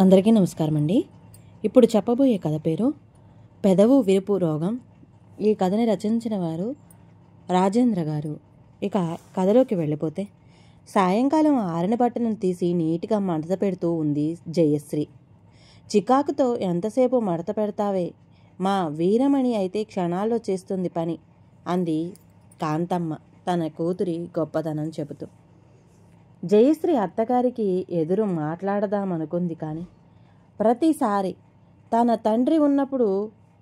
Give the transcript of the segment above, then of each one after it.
అందరికీ నమస్కారం అండి. ఇప్పుడు చెప్పబోయే కథ పేరు పెదవు విరుపు రోగం. ఈ కథని రచించిన వారు రాజేంద్ర గారు. ఇక కథలోకి వెళ్ళిపోతే, సాయంకాలం ఆరిన బట్టలను తీసి నీట్గా మడత పెడుతూ ఉంది జయశ్రీ. చికాకుతో ఎంతసేపు మడత పెడతావే, మా వీరమణి అయితే క్షణాల్లో చేస్తుంది పని అంది కాంతమ్మ తన కూతురి గొప్పతనం చెబుతూ. జయశ్రీ అత్తగారికి ఎదురు మాట్లాడదామనుకుంది, కానీ ప్రతిసారి తన తండ్రి ఉన్నప్పుడు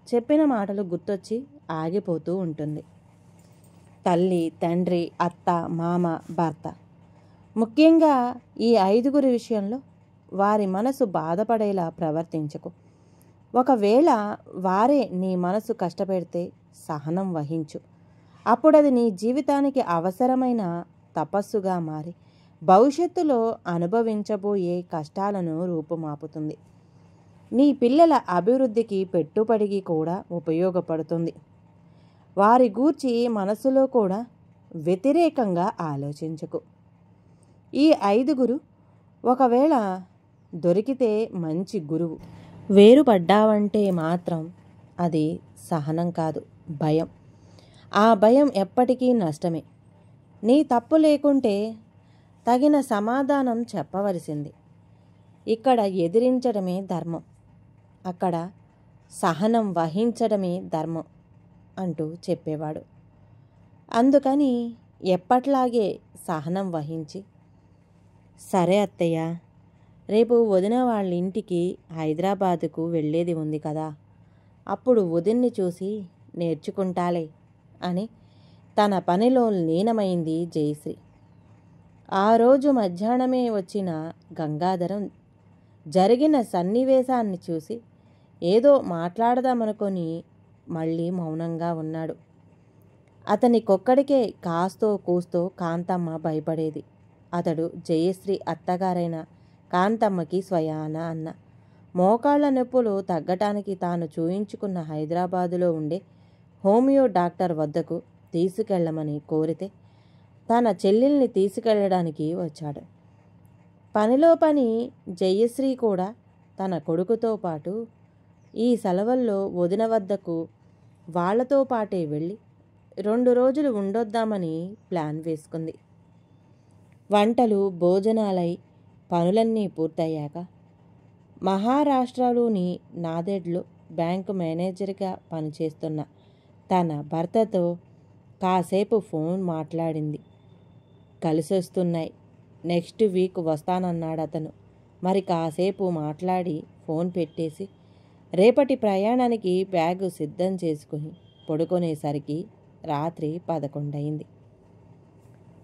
చెప్పిన మాటలు గుర్తొచ్చి ఆగిపోతూ ఉంటుంది. తల్లి, తండ్రి, అత్త, మామ, భర్త, ముఖ్యంగా ఈ 5గురి విషయంలో వారి మనసు బాధపడేలా ప్రవర్తించకు. ఒకవేళ వారే నీ మనసు కష్టపెడితే సహనం వహించు. అప్పుడది నీ జీవితానికి అవసరమైన తపస్సుగా మారి భవిష్యత్తులో అనుభవించబోయే కష్టాలను రూపుమాపుతుంది. నీ పిల్లల అభివృద్ధికి పెట్టుబడికి కూడా ఉపయోగపడుతుంది. వారి గూర్చి మనసులో కూడా వ్యతిరేకంగా ఆలోచించకు. ఈ 5గురు ఒకవేళ దొరికితే మంచి గురువు. వేరుపడ్డావంటే మాత్రం అది సహనం కాదు, భయం. ఆ భయం ఎప్పటికీ నష్టమే. నీ తప్పు లేకుంటే తగిన సమాధానం చెప్పవలసింది. ఇక్కడ ఎదిరించడమే ధర్మం, అక్కడ సహనం వహించడమే ధర్మం అంటూ చెప్పేవాడు. అందుకని ఎప్పట్లాగే సహనం వహించి, సరే అత్తయ్య, రేపు వదిన వాళ్ళ ఇంటికి హైదరాబాదుకు వెళ్ళేది ఉంది కదా, అప్పుడు వదిన్ని చూసి నేర్చుకుంటాలే అని తన పనిలో లీనమైంది జయశ్రీ. ఆ రోజు మధ్యాహ్నమే వచ్చిన గంగాధరం జరిగిన సన్నివేశాన్ని చూసి ఏదో మాట్లాడదామనుకొని మళ్ళీ మౌనంగా ఉన్నాడు. అతనికొక్కడికే కాస్తో కూస్తో కాంతమ్మ భయపడేది. అతడు జయశ్రీ అత్తగారైన కాంతమ్మకి స్వయాన అన్న. మోకాళ్ల నొప్పులు తగ్గటానికి తాను చూయించుకున్న హైదరాబాదులో ఉండే హోమియో డాక్టర్ వద్దకు తీసుకెళ్లమని కోరితే తన చెల్లెల్ని తీసుకెళ్లడానికి వచ్చాడు. పనిలో పని జయశ్రీ కూడా తన కొడుకుతో పాటు ఈ సెలవుల్లో వదిన వద్దకు వాళ్లతో పాటే వెళ్ళి 2 రోజులు ఉండొద్దామని ప్లాన్ వేసుకుంది. వంటలు, భోజనాలై పనులన్నీ పూర్తయ్యాక మహారాష్ట్రలోని నాందేడ్లో బ్యాంకు మేనేజర్గా పనిచేస్తున్న తన భర్తతో కాసేపు ఫోన్ మాట్లాడింది. కలిసొస్తున్నాయి, నెక్స్ట్ వీక్ వస్తానన్నాడు అతను. మరి కాసేపు మాట్లాడి ఫోన్ పెట్టేసి రేపటి ప్రయాణానికి బ్యాగు సిద్ధం చేసుకుని పడుకునేసరికి రాత్రి 11 అయింది.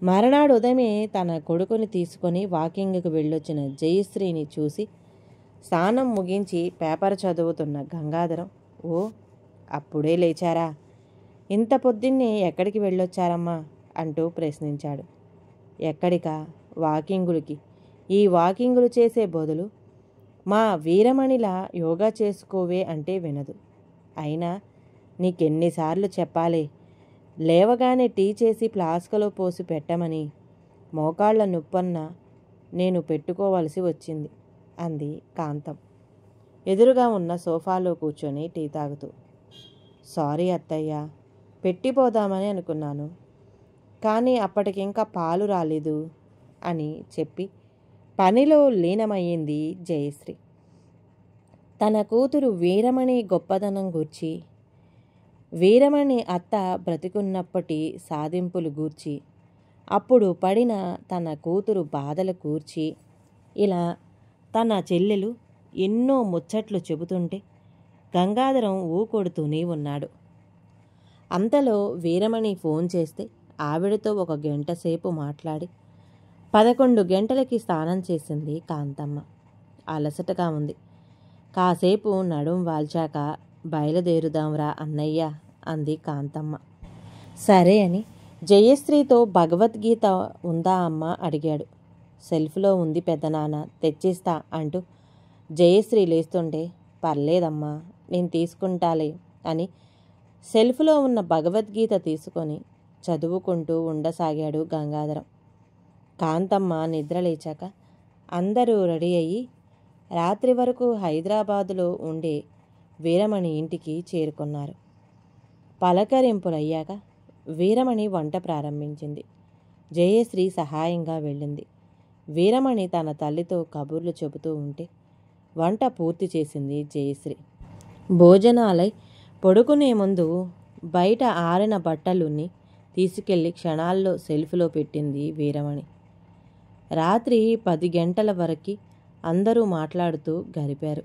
మరునాడు ఉదయమే తన కొడుకుని తీసుకొని వాకింగ్కి వెళ్ళొచ్చిన జయశ్రీని చూసి స్నానం ముగించి పేపర్ చదువుతున్న గంగాధరం, ఓ అప్పుడే లేచారా? ఇంత పొద్దున్నే ఎక్కడికి వెళ్ళొచ్చారమ్మా అంటూ ప్రశ్నించాడు. ఎక్కడికా? వాకింగులకి. ఈ వాకింగులు చేసే బదులు మా వీరమణిలా యోగా చేసుకోవే అంటే వినదు. అయినా నీకెన్నిసార్లు చెప్పాలే, లేవగానే టీ చేసి ఫ్లాస్కులో పోసి పెట్టమని. మోకాళ్ల నొప్పన్న నేను పెట్టుకోవలసి వచ్చింది అంది కాంతం ఎదురుగా ఉన్న సోఫాలో కూర్చొని టీ తాగుతూ. సారీ అత్తయ్య, పెట్టిపోదామని అనుకున్నాను, కానీ అప్పటికింకా పాలు రాలేదు అని చెప్పి పనిలో లీనమయ్యింది జయశ్రీ. తన కూతురు వీరమణి గొప్పదనం గూర్చి, వీరమణి అత్త బ్రతికున్నప్పటి సాధింపులు గూర్చి, అప్పుడు పడిన తన కూతురు బాధల గూర్చి, ఇలా తన చెల్లెలు ఎన్నో ముచ్చట్లు చెబుతుంటే గంగాధరం ఊకొడుతూనే ఉన్నాడు. అంతలో వీరమణి ఫోన్ చేస్తే ఆవిడతో 1 గంట సేపు మాట్లాడి 11 గంటలకి స్నానం చేసింది కాంతమ్మ. అలసటగా ఉంది. కాసేపు నడుం వాల్చాక బయలుదేరుదాంరా అన్నయ్య అంది కాంతమ్మ. సరే అని జయశ్రీతో భగవద్గీత ఉందా అమ్మ అడిగాడు. సెల్ఫ్లో ఉంది పెద్దనాన్న, తెచ్చిస్తా అంటూ జయశ్రీ లేస్తుంటే, పర్లేదమ్మా నేను తీసుకుంటాలే అని సెల్ఫ్లో ఉన్న భగవద్గీత తీసుకొని చదువుకుంటూ ఉండసాగాడు గంగాధరం. కాంతమ్మ నిద్రలేచాక అందరూ రెడీ అయ్యి రాత్రి వరకు హైదరాబాదులో ఉండే వీరమణి ఇంటికి చేరుకున్నారు. పలకరింపులయ్యాక వీరమణి వంట ప్రారంభించింది. జయశ్రీ సహాయంగా వెళ్ళింది. వీరమణి తన తల్లితో కబుర్లు చెబుతూ ఉంటే వంట పూర్తి చేసింది జయశ్రీ. భోజనాలై పడుకునే ముందు బయట ఆరిన బట్టలుని తీసుకెళ్లి క్షణాల్లో సెల్ఫ్లో పెట్టింది వీరమణి. రాత్రి 10 గంటల వరకు అందరూ మాట్లాడుతూ గడిపారు.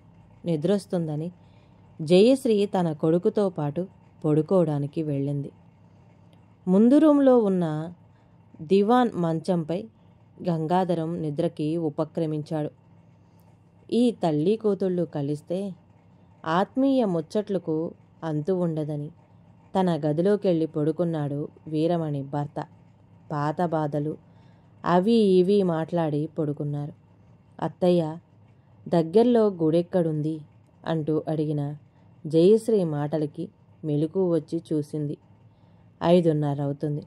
నిద్రొస్తుందని జయశ్రీ తన కొడుకుతో పాటు పడుకోవడానికి వెళ్ళింది. ముందు రూంలో ఉన్న దివాన్ మంచంపై గంగాధరం నిద్రకి ఉపక్రమించాడు. ఈ తల్లి కూతుళ్ళు కలిస్తే ఆత్మీయ ముచ్చట్లకు అంతు ఉండదని తన గదిలోకెళ్ళి పడుకున్నాడు వీరమణి భర్త. పాత బాధలు అవి ఇవి మాట్లాడి పడుకున్నారు. అత్తయ్య, దగ్గరలో గుడెక్కడుంది అంటూ అడిగిన జయశ్రీ మాటలకి మెలకు వచ్చి చూసింది. 5:30 అవుతుంది.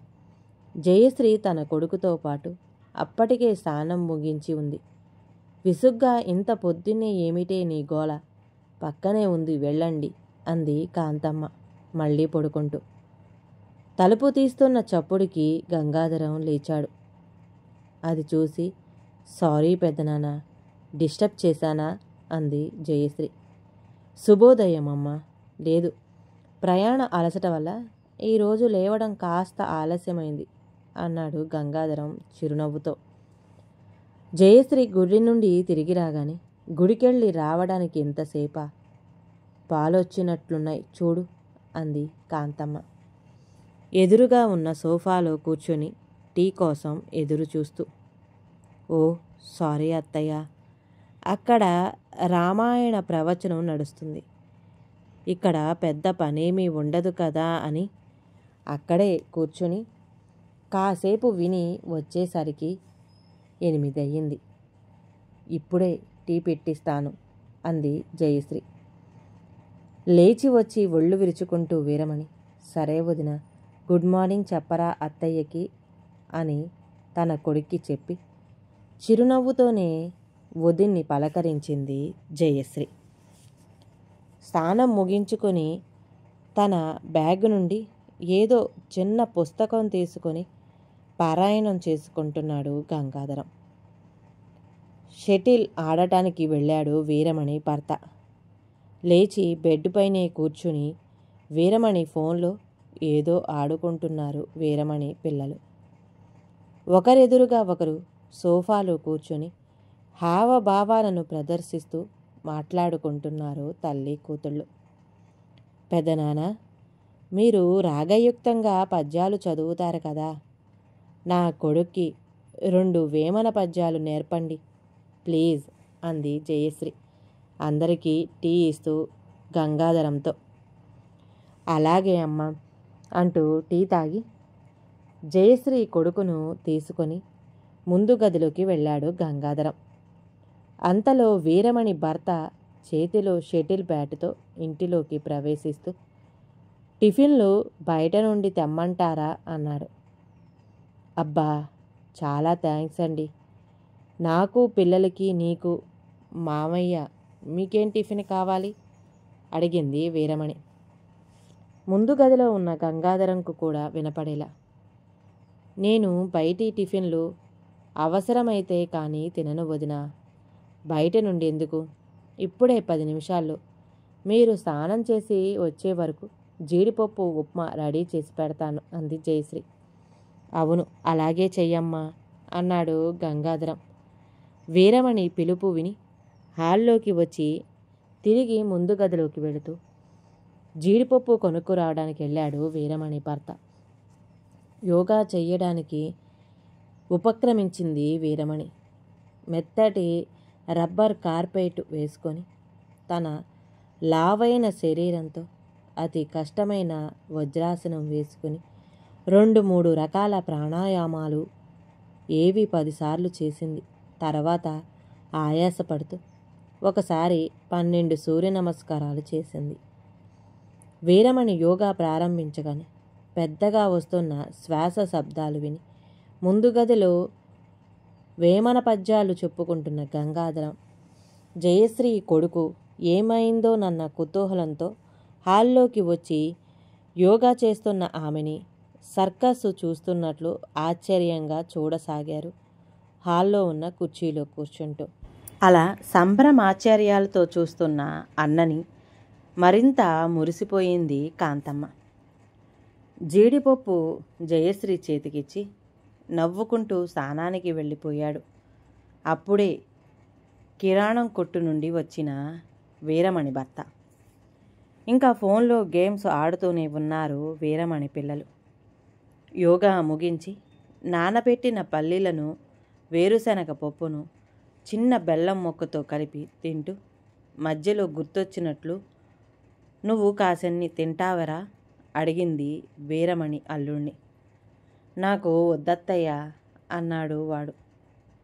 జయశ్రీ తన కొడుకుతో పాటు అప్పటికే స్నానం ముగించి ఉంది. విసుగ్గా, ఇంత పొద్దున్నే ఏమిటే నీ గోల, పక్కనే ఉంది వెళ్ళండి అంది కాంతమ్మ మళ్ళీ పడుకుంటూ. తలుపు తీస్తున్న చప్పుడికి గంగాధరం లేచాడు. అది చూసి, సారీ పెద్దనాన్న, డిస్టర్బ్ చేశానా అంది జయశ్రీ. శుభోదయం అమ్మా. లేదు, ప్రయాణ అలసట వల్ల ఈరోజు లేవడం కాస్త ఆలస్యమైంది అన్నాడు గంగాధరం చిరునవ్వుతో. జయశ్రీ గుడి నుండి తిరిగి రాగానే, గుడికెళ్ళి రావడానికి ఎంతసేపా, పాలొచ్చినట్లున్నాయి చూడు అంది కాంతమ్మ. ఎదురుగా ఉన్న సోఫాలో కూర్చొని టీ కోసం ఎదురు చూస్తూ. ఓ సారీ అత్తయ్య, అక్కడ రామాయణ ప్రవచనం నడుస్తుంది, ఇక్కడ పెద్ద పనేమీ ఉండదు కదా అని అక్కడే కూర్చొని కాసేపు విని వచ్చేసరికి 8 అయ్యింది. ఇప్పుడే టీ పెట్టిస్తాను అంది జయశ్రీ. లేచి వచ్చి ఒళ్ళు విరుచుకుంటూ వీరమణి, సరే వదిన, గుడ్ మార్నింగ్ చెప్పరా అత్తయ్యకి అని తన కొడుక్కి చెప్పి చిరునవ్వుతోనే వదిన్ని పలకరించింది జయశ్రీ. స్నానం ముగించుకొని తన బ్యాగ్ నుండి ఏదో చిన్న పుస్తకం తీసుకొని పారాయణం చేసుకుంటున్నాడు గంగాధరం. షటిల్ ఆడటానికి వెళ్ళాడు వీరమణి భర్త. లేచి బెడ్ పైనే కూర్చుని వీరమణి ఫోన్లో ఏదో ఆడుకుంటున్నారు వీరమణి పిల్లలు. ఒకరెదురుగా ఒకరు సోఫాలో కూర్చొని హావభావాలను ప్రదర్శిస్తూ మాట్లాడుకుంటున్నారు తల్లి కూతుళ్ళు. పెదనాన్న, మీరు రాగయుక్తంగా పద్యాలు చదువుతారు కదా, నా కొడుక్కి 2 వేమన పద్యాలు నేర్పండి ప్లీజ్ అంది జయశ్రీ అందరికీ టీ ఇస్తూ గంగాధరంతో. అలాగే అమ్మా అంటూ టీ తాగి జయశ్రీ కొడుకును తీసుకొని ముందు గదిలోకి వెళ్ళాడు గంగాధరం. అంతలో వీరమణి భర్త చేతిలో షటిల్ బ్యాటుతో ఇంటిలోకి ప్రవేశిస్తూ, టిఫిన్లు బయట నుండి తెమ్మంటారా అన్నాడు. అబ్బా, చాలా థ్యాంక్స్ అండి, నాకు పిల్లలకి నీకు, మామయ్య, మీకేం టిఫిన్ కావాలి అడిగింది వీరమణి. ముందు గదిలో ఉన్న గంగాధరంకు కూడా వినపడేలా, నేను బయటి టిఫిన్లు అవసరమైతే కానీ తినను వదినా, బయట నుండి ఎందుకు, ఇప్పుడే 10 నిమిషాల్లో మీరు స్నానం చేసి వచ్చే వరకు జీడిపప్పు ఉప్మా రెడీ చేసి పెడతాను అంది జయశ్రీ. అవును, అలాగే చెయ్యమ్మా అన్నాడు గంగాధరం. వీరమణి పిలుపు విని హాల్లోకి వచ్చి తిరిగి ముందు గదిలోకి వెళుతూ జీడిపప్పు కొనుక్కురావడానికి వెళ్ళాడు వీరమణి భర్త. యోగా చెయ్యడానికి ఉపక్రమించింది వీరమణి. మెత్తటి రబ్బర్ కార్పెట్ వేసుకొని తన లావైన శరీరంతో అతి కష్టమైన వజ్రాసనం వేసుకుని 2-3 రకాల ప్రాణాయామాలు ఏవి 10 సార్లు చేసింది. తర్వాత ఆయాసపడుతూ ఒకసారి 12 సూర్య నమస్కారాలు చేసింది. వీరమణి యోగా ప్రారంభించగానే పెద్దగా వస్తున్న శ్వాస శబ్దాలు విని ముందు గదిలో వేమన పద్యాలు చెప్పుకుంటున్న గంగాధరం జయశ్రీ కొడుకు ఏమైందోనన్న కుతూహలంతో హాల్లోకి వచ్చి యోగా చేస్తున్న ఆమెని సర్కస్ చూస్తున్నట్లు ఆశ్చర్యంగా చూడసాగారు హాల్లో ఉన్న కుర్చీలో కూర్చుంటూ. అలా సంభ్రమాశ్చర్యాలతో చూస్తున్న అన్నని మరింత మురిసిపోయింది కాంతమ్మ. జీడిపప్పు జయశ్రీ చేతికిచ్చి నవ్వుకుంటూ స్నానానికి వెళ్ళిపోయాడు. అప్పుడే కిరాణం కొట్టు నుండి వచ్చిన వీరమణి భర్త. ఇంకా ఫోన్లో గేమ్స్ ఆడుతూనే ఉన్నారు వీరమణి పిల్లలు. యోగా ముగించి నానబెట్టిన పల్లీలను వేరుశనగ పప్పును చిన్న బెల్లం ముక్కతో కలిపి తింటూ మధ్యలో గుర్తొచ్చినట్లు, నువ్వు కాసన్ని తింటావరా అడిగింది వీరమణి అల్లుణ్ణి. నాకు వద్దత్తయ్య అన్నాడు వాడు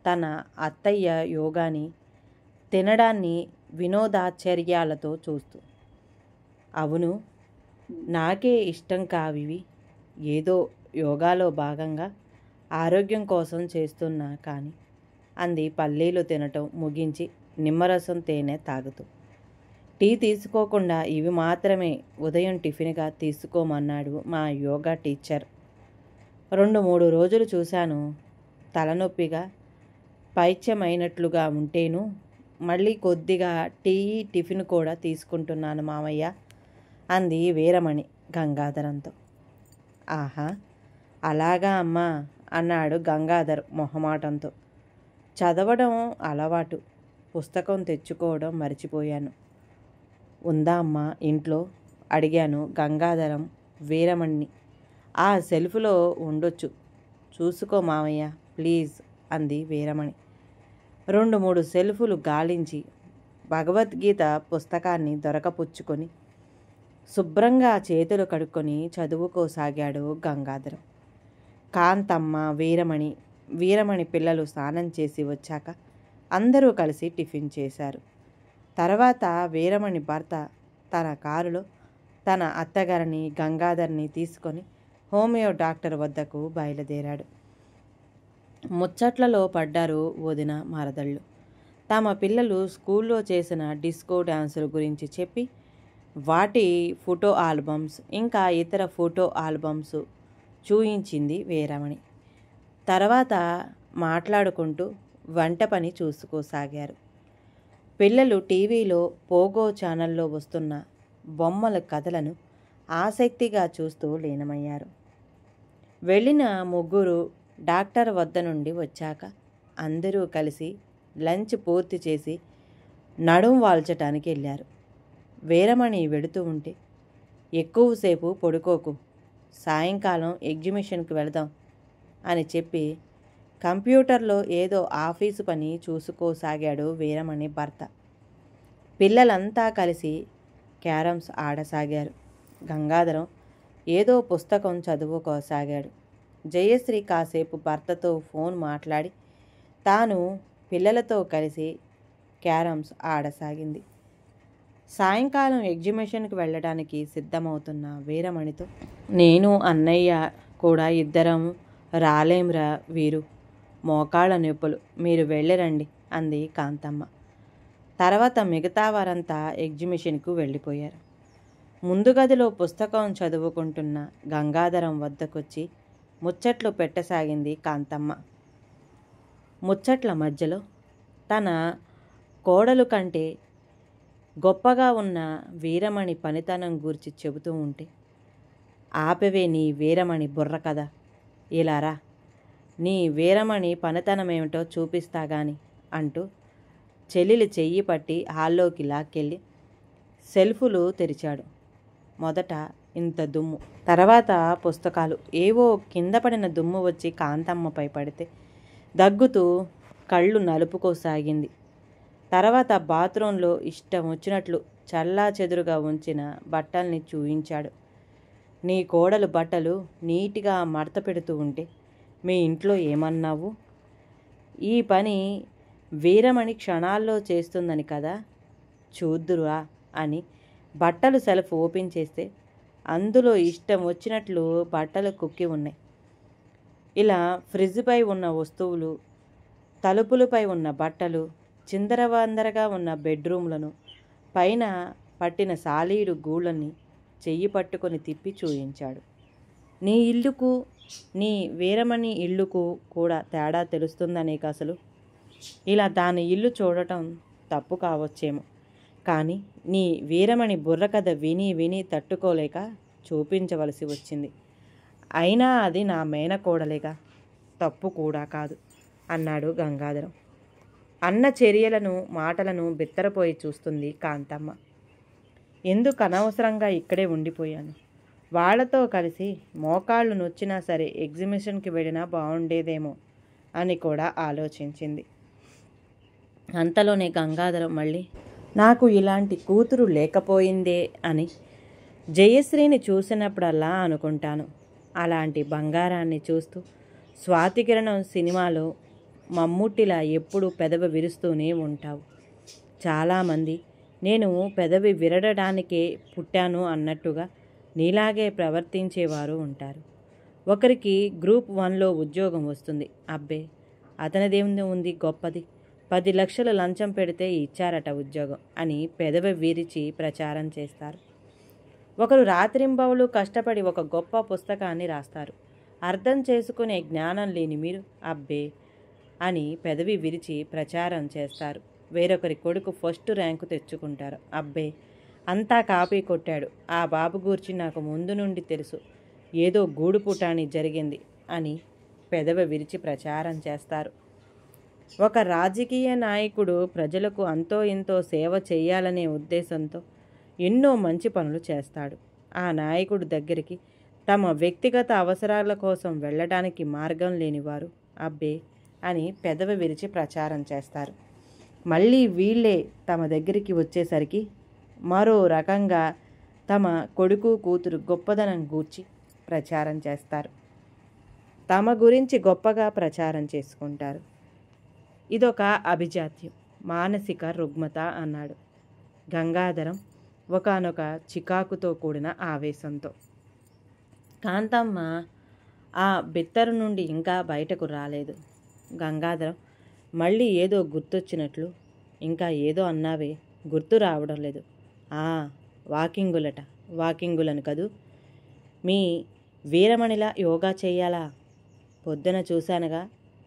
తన అత్తయ్య యోగాని తినడాన్ని వినోదాశ్చర్యాలతో చూస్తూ. అవును, నాకే ఇష్టం కావివి, ఏదో యోగాలో భాగంగా ఆరోగ్యం కోసం చేస్తున్నా కానీ అంది పల్లీలు తినటం ముగించి నిమ్మరసం తేనె తాగుతూ. టీ తీసుకోకుండా ఇవి మాత్రమే ఉదయం టిఫిన్గా తీసుకోమన్నాడు మా యోగా టీచర్. 2-3 రోజులు చూశాను. తలనొప్పిగా పైత్యమైనట్లుగా ఉంటేను మళ్ళీ కొద్దిగా టీ టిఫిన్ కూడా తీసుకుంటున్నాను మామయ్య అంది వీరమణి గంగాధరంతో. ఆహా, అలాగా అమ్మా అన్నాడు గంగాధర్ మొహమాటంతో. చదవడం అలవాటు, పుస్తకం తెచ్చుకోవడం మర్చిపోయాను. ఉందా అమ్మా ఇంట్లో అడిగాను గంగాధరం వీరమణిని. ఆ సెల్ఫ్లో ఉండొచ్చు, చూసుకో మామయ్య ప్లీజ్ అంది వీరమణి. 2-3 సెల్ఫులు గాలించి భగవద్గీత పుస్తకాన్ని దొరకపుచ్చుకొని శుభ్రంగా చేతులు కడుక్కొని చదువుకోసాగాడు గంగాధరం. కాంతమ్మ, వీరమణి పిల్లలు స్నానం చేసి వచ్చాక అందరూ కలిసి టిఫిన్ చేశారు. తర్వాత వీరమణి భర్త తన కారులో తన అత్తగారిని గంగాధర్ని తీసుకొని హోమియో డాక్టర్ వద్దకు బయలుదేరాడు. ముచ్చట్లలో పడ్డారు వదిన మరదళ్ళు. తమ పిల్లలు స్కూల్లో చేసిన డిస్కో డ్యాన్సుల గురించి చెప్పి వాటి ఫోటో ఆల్బమ్స్ ఇంకా ఇతర ఫోటో ఆల్బమ్స్ చూయించింది వీరమణి. తర్వాత మాట్లాడుకుంటూ వంట పని చూసుకోసాగారు. పిల్లలు టీవీలో పోగో ఛానల్లో వస్తున్న బొమ్మల కథలను ఆసక్తిగా చూస్తూ లీనమయ్యారు. వెళ్ళిన ముగ్గురు డాక్టర్ వద్ద నుండి వచ్చాక అందరూ కలిసి లంచ్ పూర్తి చేసి నడుం వాల్చటానికి వెళ్ళారు. వీరమణి వెడుతూ ఉంటే, ఎక్కువసేపు పడుకోకు, సాయంకాలం ఎగ్జిబిషన్కి వెళదాం అని చెప్పి కంప్యూటర్లో ఏదో ఆఫీసు పని చూసుకోసాగాడు వీరమణి భర్త. పిల్లలంతా కలిసి క్యారమ్స్ ఆడసాగారు. గంగాధరం ఏదో పుస్తకం చదువుకోసాగాడు. జయశ్రీ కాసేపు భర్తతో ఫోన్ మాట్లాడి తాను పిల్లలతో కలిసి క్యారమ్స్ ఆడసాగింది. సాయంకాలం ఎగ్జిబిషన్కి వెళ్ళడానికి సిద్ధమవుతున్న వీరమణితో, నేను అన్నయ్య కూడా ఇద్దరం రాలేంరా వీరు, మోకాళ్ళ నొప్పులు, మీరు వెళ్ళిరండి అంది కాంతమ్మ. తర్వాత మిగతా వారంతా ఎగ్జిబిషన్కు వెళ్ళిపోయారు. ముందు గదిలో పుస్తకం చదువుకుంటున్న గంగాధరం వద్దకొచ్చి ముచ్చట్లు పెట్టసాగింది కాంతమ్మ. ముచ్చట్ల మధ్యలో తన కోడలు కంటే గొప్పగా ఉన్న వీరమణి పనితనం గూర్చి చెబుతూ ఉంటే, ఆపవే నీ వీరమణి బుర్ర కదా, ఇలారా నీ వీరమణి పనితనమేమిటో చూపిస్తా గాని అంటూ చెల్లెలి చెయ్యి పట్టి హాల్లోకి లాక్కెళ్ళి సెల్ఫులు తెరిచాడు. మొదట ఇంత దుమ్ము, తర్వాత పుస్తకాలు, ఏవో కింద పడిన దుమ్ము వచ్చి కాంతమ్మపై పడితే దగ్గుతూ కళ్ళు నలుపుకోసాగింది. తర్వాత బాత్రూంలో ఇష్టం వచ్చినట్లు చల్లా చెదురుగా ఉంచిన బట్టల్ని చూయించాడు. నీ కోడలు బట్టలు నీట్గా మడత పెడుతూ ఉంటే మీ ఇంట్లో ఏమన్నావు? ఈ పని వీరమణి క్షణాల్లో చేస్తుందని కదా, చూద్దురా అని బట్టలు సెల్ఫ్ ఓపెన్ చేస్తే అందులో ఇష్టం వచ్చినట్లు బట్టలు కుక్కి ఉన్నాయి. ఇలా ఫ్రిడ్జ్పై ఉన్న వస్తువులు, తలుపులపై ఉన్న బట్టలు, చిందరవందరగా ఉన్న బెడ్రూమ్లను, పైన పట్టిన సాలీడు గూళ్ళని చెయ్యి పట్టుకొని తిప్పి చూయించాడు. నీ ఇల్లుకు నీ వీరమణి ఇల్లుకు కూడా తేడా తెలుస్తుందా నీకు అసలు? ఇలా దాని ఇల్లు చూడటం తప్పు కావచ్చేమో, కానీ నీ వీరమణి బుర్రకథ విని విని తట్టుకోలేక చూపించవలసి వచ్చింది. అయినా అది నా మేనకోడలేగా, తప్పు కూడా కాదు అన్నాడు గంగాధరం. అన్న చర్యలను మాటలను బిత్తరపోయి చూస్తుంది కాంతమ్మ. ఎందుకు అనవసరంగా ఇక్కడే ఉండిపోయాను, వాళ్లతో కలిసి మోకాళ్ళు నొచ్చినా సరే ఎగ్జిబిషన్కి వెళ్ళినా బాగుండేదేమో అని కూడా ఆలోచించింది. అంతలోనే గంగాధరం మళ్ళీ, నాకు ఇలాంటి కూతురు లేకపోయిందే అని జయశ్రీని చూసినప్పుడల్లా అనుకుంటాను. అలాంటి బంగారాన్ని చూస్తూ స్వాతికిరణం సినిమాలో మమ్ముట్టిలా ఎప్పుడూ పెదవి విరుస్తూనే ఉంటావు. చాలామంది నేను పెదవి విరడడానికే పుట్టాను అన్నట్టుగా నీలాగే ప్రవర్తించేవారు ఉంటారు. ఒకరికి గ్రూప్ 1లో ఉద్యోగం వస్తుంది, అబ్బే అతనిదేముంది ఉంది గొప్పది, 10 లక్షలు లంచం పెడితే ఇచ్చారట ఉద్యోగం అని పెదవి విరిచి ప్రచారం చేస్తారు. ఒకరు రాత్రింబవలు కష్టపడి ఒక గొప్ప పుస్తకాన్ని రాస్తారు, అర్థం చేసుకునే జ్ఞానం లేని మీరు అబ్బే అని పెదవి విరిచి ప్రచారం చేస్తారు. వేరొకరి కొడుకు ఫస్ట్ ర్యాంకు తెచ్చుకుంటారు, అబ్బే అంతా కాపీ కొట్టాడు, ఆ బాబు గూర్చి నాకు ముందు నుండి తెలుసు, ఏదో గూడు పుటాని జరిగింది అని పెదవి విరిచి ప్రచారం చేస్తారు. ఒక రాజకీయ నాయకుడు ప్రజలకు అంతో ఇంతో సేవ చేయాలనే ఉద్దేశంతో ఎన్నో మంచి పనులు చేస్తాడు. ఆ నాయకుడి దగ్గరికి తమ వ్యక్తిగత అవసరాల కోసం వెళ్ళడానికి మార్గం లేనివారు అబ్బే అని పెదవి విరిచి ప్రచారం చేస్తారు. మళ్ళీ వీళ్ళే తమ దగ్గరికి వచ్చేసరికి మరో రకంగా తమ కొడుకు కూతురు గొప్పదనం గూర్చి ప్రచారం చేస్తారు, తమ గురించి గొప్పగా ప్రచారం చేసుకుంటారు. ఇదొక అభిజాత్యం, మానసిక రుగ్మత అన్నాడు గంగాధరం ఒకానొక చికాకుతో కూడిన ఆవేశంతో. కాంతమ్మ ఆ బిత్తరు నుండి ఇంకా బయటకు రాలేదు. గంగాధరం మళ్ళీ ఏదో గుర్తొచ్చినట్లు, ఇంకా ఏదో అన్నావే, గుర్తు రావడం లేదు. వాకింగులను కదూ, మీ వీరమణిలా యోగా చెయ్యాలా? పొద్దున చూశానుగా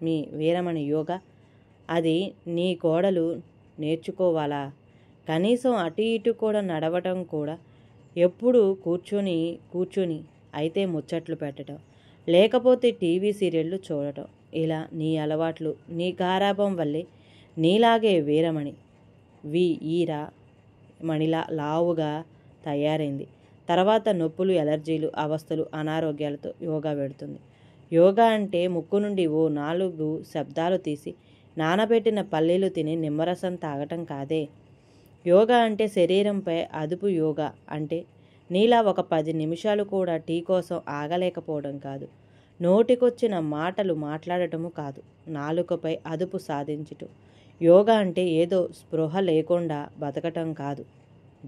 మీ వీరమణి యోగా, అది నీ కోడలు నేర్చుకోవాలా? కనీసం అటు ఇటు కూడా నడవటం కూడా, ఎప్పుడు కూర్చొని అయితే ముచ్చట్లు పెట్టడం, లేకపోతే టీవీ సీరియళ్ళు చూడటం, ఇలా నీ అలవాట్లు నీ గారాబం వల్లే నీలాగే వీరమణి ఈరా మణిలా లావుగా తయారైంది. తర్వాత నొప్పులు, ఎలర్జీలు, అవస్థలు, అనారోగ్యాలతో యోగా పెడుతుంది. యోగా అంటే ముక్కు నుండి ఓ 4 శబ్దాలు తీసి నానబెట్టిన పల్లీలు తిని నిమ్మరసం తాగటం కాదే. యోగా అంటే శరీరంపై అదుపు. యోగా అంటే నీలా ఒక 10 నిమిషాలు కూడా టీ కోసం ఆగలేకపోవడం కాదు, నోటికొచ్చిన మాటలు మాట్లాడటము కాదు, నాలుకపై అదుపు సాధించటం. యోగా అంటే ఏదో స్పృహ లేకుండా బతకటం కాదు,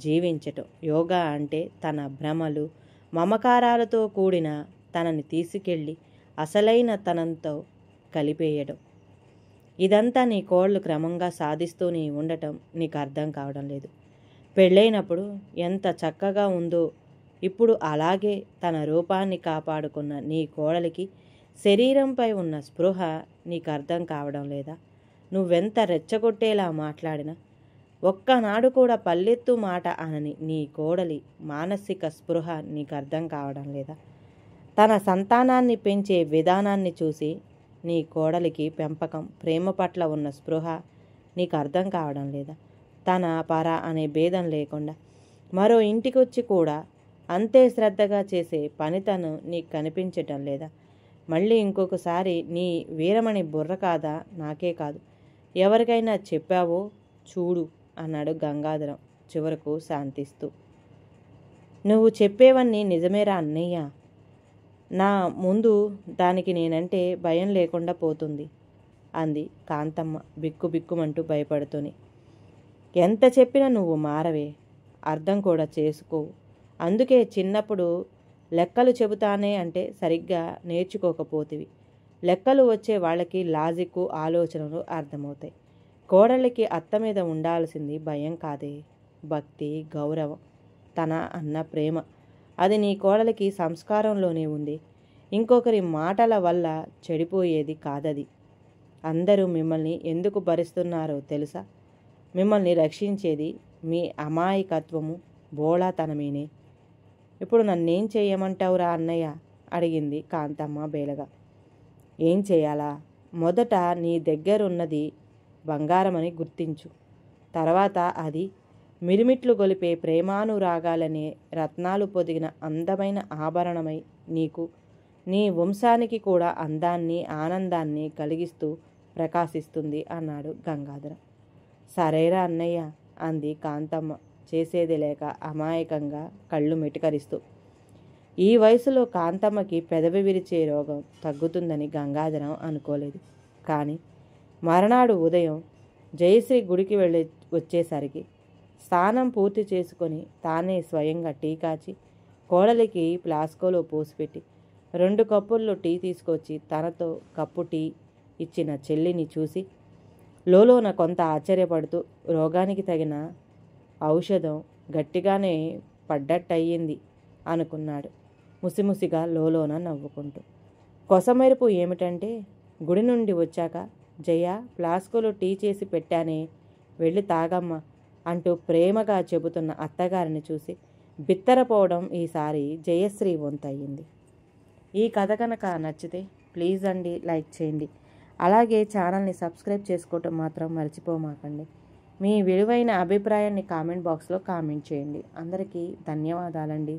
జీవించటం. యోగా అంటే తన భ్రమలు, మమకారాలతో కూడిన తనని తీసుకెళ్ళి అసలైన తనంతో కలిపేయడం. ఇదంతా నీ కోళ్ళు క్రమంగా సాధిస్తూనే ఉండటం నీకు అర్థం కావడం లేదు. పెళ్ళైనప్పుడు ఎంత చక్కగా ఉందో ఇప్పుడు అలాగే తన రూపాన్ని కాపాడుకున్న నీ కోడలికి శరీరంపై ఉన్న స్పృహ నీకు అర్థం కావడం లేదా? నువ్వెంత రెచ్చగొట్టేలా మాట్లాడినా ఒక్కనాడు కూడా పల్లెత్తు మాట అనని నీ కోడలి మానసిక స్పృహ నీకు అర్థం కావడం లేదా? తన సంతానాన్ని పెంచే విధానాన్ని చూసి నీ కోడలికి పెంపకం, ప్రేమ పట్ల ఉన్న స్పృహ నీకు అర్థం కావడం లేదా? తన పర అనే భేదం లేకుండా మరో ఇంటికొచ్చి కూడా అంతే శ్రద్ధగా చేసే పనితనం నీకు కనిపించటం లేదా? మళ్ళీ ఇంకొకసారి నీ వీరమణి బుర్ర కాదా, నాకే కాదు ఎవరికైనా చెప్పావో చూడు అన్నాడు గంగాధరం చివరకు శాంతిస్తూ. నువ్వు చెప్పేవన్నీ నిజమేరా అన్నయ్య, నా ముందు దానికి నేనంటే భయం లేకుండా పోతుంది అంది కాంతమ్మ బిక్కుబిక్కుమంటూ భయపడుతూనే. ఎంత చెప్పినా నువ్వు మారవే, అర్థం కూడా చేసుకోవు. అందుకే చిన్నప్పుడు లెక్కలు చెబుతానే అంటే సరిగ్గా నేర్చుకోకపోతివి. లెక్కలు వచ్చే వాళ్ళకి లాజిక్కు, ఆలోచనలు అర్థమవుతాయి. కోడలికి అత్త మీద ఉండాల్సింది భయం కాదే, భక్తి, గౌరవం, తన అన్న ప్రేమ. అది నీ కోడలికి సంస్కారంలోనే ఉంది. ఇంకొకరి మాటల వల్ల చెడిపోయేది కాదది. అందరూ మిమ్మల్ని ఎందుకు భరిస్తున్నారో తెలుసా? మిమ్మల్ని రక్షించేది మీ అమాయకత్వము, బోళాతనమేనే. ఇప్పుడు నన్నేం చేయమంటావురా అన్నయ్య? అడిగింది కాంతమ్మ బేలగా. ఏం చేయాలా? మొదట నీ దగ్గరున్నది బంగారమని గుర్తించు. తర్వాత అది మిరిమిట్లు గొలిపే ప్రేమానురాగాలనే రత్నాలు పొదిగిన అందమైన ఆభరణమై నీకు, నీ వంశానికి కూడా అందాన్ని, ఆనందాన్ని కలిగిస్తూ ప్రకాశిస్తుంది అన్నాడు గంగాధరం. సరేరా అన్నయ్య అంది కాంతమ్మ చేసేది లేక అమాయకంగా కళ్ళు మెటికరిస్తూ. ఈ వయసులో కాంతమ్మకి పెదవి విరిచే రోగం తగ్గుతుందని గంగాధరం అనుకోలేదు. కానీ మర్నాడు ఉదయం జయశ్రీ గుడికి వచ్చేసరికి స్నానం పూర్తి చేసుకొని తానే స్వయంగా టీ కాచి కోడలికి ప్లాస్కోలో పోసిపెట్టి 2 కప్పుల్లో టీ తీసుకొచ్చి తనతో కప్పు టీ ఇచ్చిన చెల్లిని చూసి లోలోన కొంత ఆశ్చర్యపడుతూ రోగానికి తగిన ఔషధం గట్టిగానే పడ్డట్టయింది అనుకున్నాడు ముసిముసిగా లోలోన నవ్వుకుంటూ. కొసమెరుపు ఏమిటంటే గుడి నుండి వచ్చాక జయ ప్లాస్కోలో టీ చేసి పెట్టానే, వెళ్ళి తాగమ్మ అంటూ ప్రేమగా చెబుతున్న అత్తగారిని చూసి బిత్తరపోవడం ఈసారి జయశ్రీ వంతయింది. ఈ కథ కనుక నచ్చితే ప్లీజ్ అండి లైక్ చేయండి. అలాగే ఛానల్ని సబ్స్క్రైబ్ చేసుకోవటం మాత్రం మర్చిపోమాకండి. మీ విలువైన అభిప్రాయాన్ని కామెంట్ బాక్స్లో కామెంట్ చేయండి. అందరికీ ధన్యవాదాలండి.